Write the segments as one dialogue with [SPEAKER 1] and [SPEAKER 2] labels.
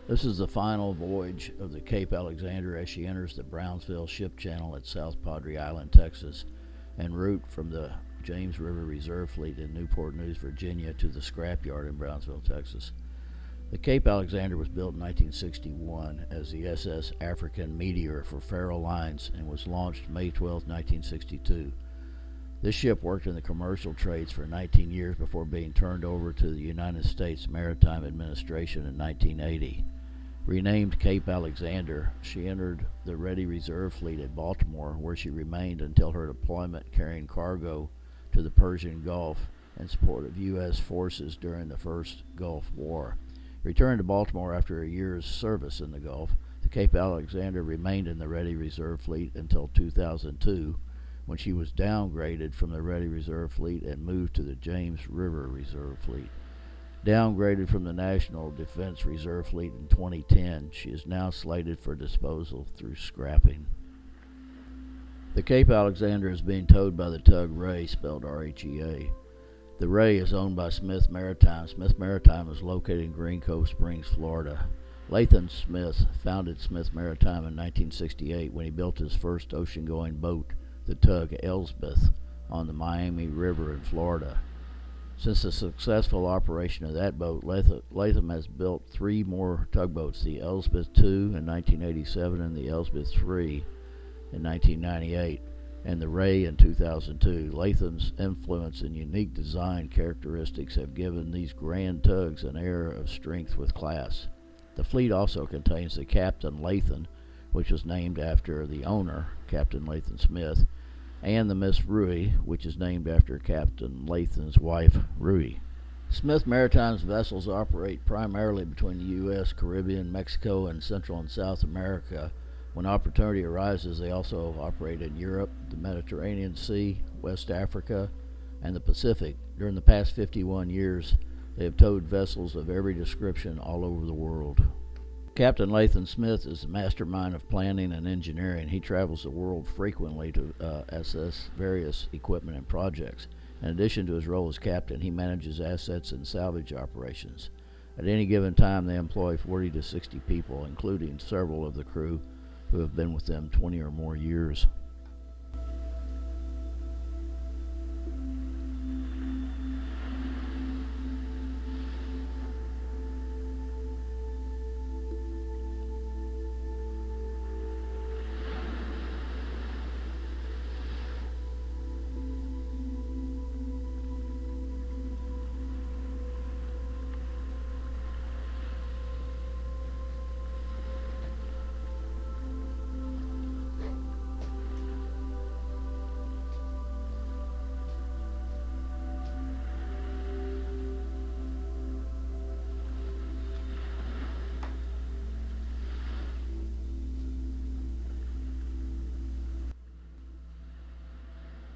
[SPEAKER 1] This is the final voyage of the Cape Alexander as she enters the Brownsville Ship Channel at South Padre Island, Texas, en route from the James River Reserve Fleet in Newport News, Virginia, to the scrapyard in Brownsville, Texas. The Cape Alexander was built in 1961 as the SS African Meteor for Faroe Lines and was launched May 12, 1962. This ship worked in the commercial trades for 19 years before being turned over to the United States Maritime Administration in 1980. Renamed Cape Alexander, she entered the Ready Reserve Fleet at Baltimore, where she remained until her deployment carrying cargo to the Persian Gulf in support of U.S. forces during the First Gulf War. Returned to Baltimore after a year's service in the Gulf, the Cape Alexander remained in the Ready Reserve Fleet until 2002, when she was downgraded from the Ready Reserve Fleet and moved to the James River Reserve Fleet. Downgraded from the National Defense Reserve Fleet in 2010, she is now slated for disposal through scrapping. The Cape Alexander is being towed by the tug Ray, spelled R-H-E-A. The Ray is owned by Smith Maritime. Smith Maritime is located in Green Cove Springs, Florida. Latham Smith founded Smith Maritime in 1968 when he built his first ocean-going boat, the tug Elsbeth, on the Miami River in Florida. Since the successful operation of that boat, Latham has built 3 more tugboats, the Elsbeth II in 1987 and the Elsbeth III in 1998, and the Ray in 2002. Latham's influence and unique design characteristics have given these grand tugs an air of strength with class. The fleet also contains the Captain Latham, which was named after the owner, Captain Latham Smith, and the Miss Rui, which is named after Captain Latham's wife, Rui. Smith Maritime's vessels operate primarily between the U.S., Caribbean, Mexico, and Central and South America. When opportunity arises, they also operate in Europe, the Mediterranean Sea, West Africa, and the Pacific. During the past 51 years, they have towed vessels of every description all over the world. Captain Latham Smith is the mastermind of planning and engineering. He travels the world frequently to assess various equipment and projects. In addition to his role as captain, he manages assets and salvage operations. At any given time, they employ 40 to 60 people, including several of the crew who have been with them 20 or more years.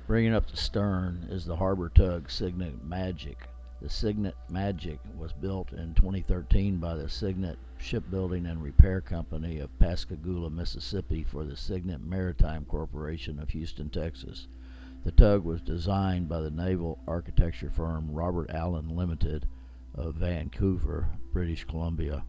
[SPEAKER 1] Bringing up the stern is the harbor tug Signet Magic. The Signet Magic was built in 2013 by the Signet Shipbuilding and Repair Company of Pascagoula, Mississippi for the Signet Maritime Corporation of Houston, Texas. The tug was designed by the naval architecture firm Robert Allen Limited of Vancouver, British Columbia.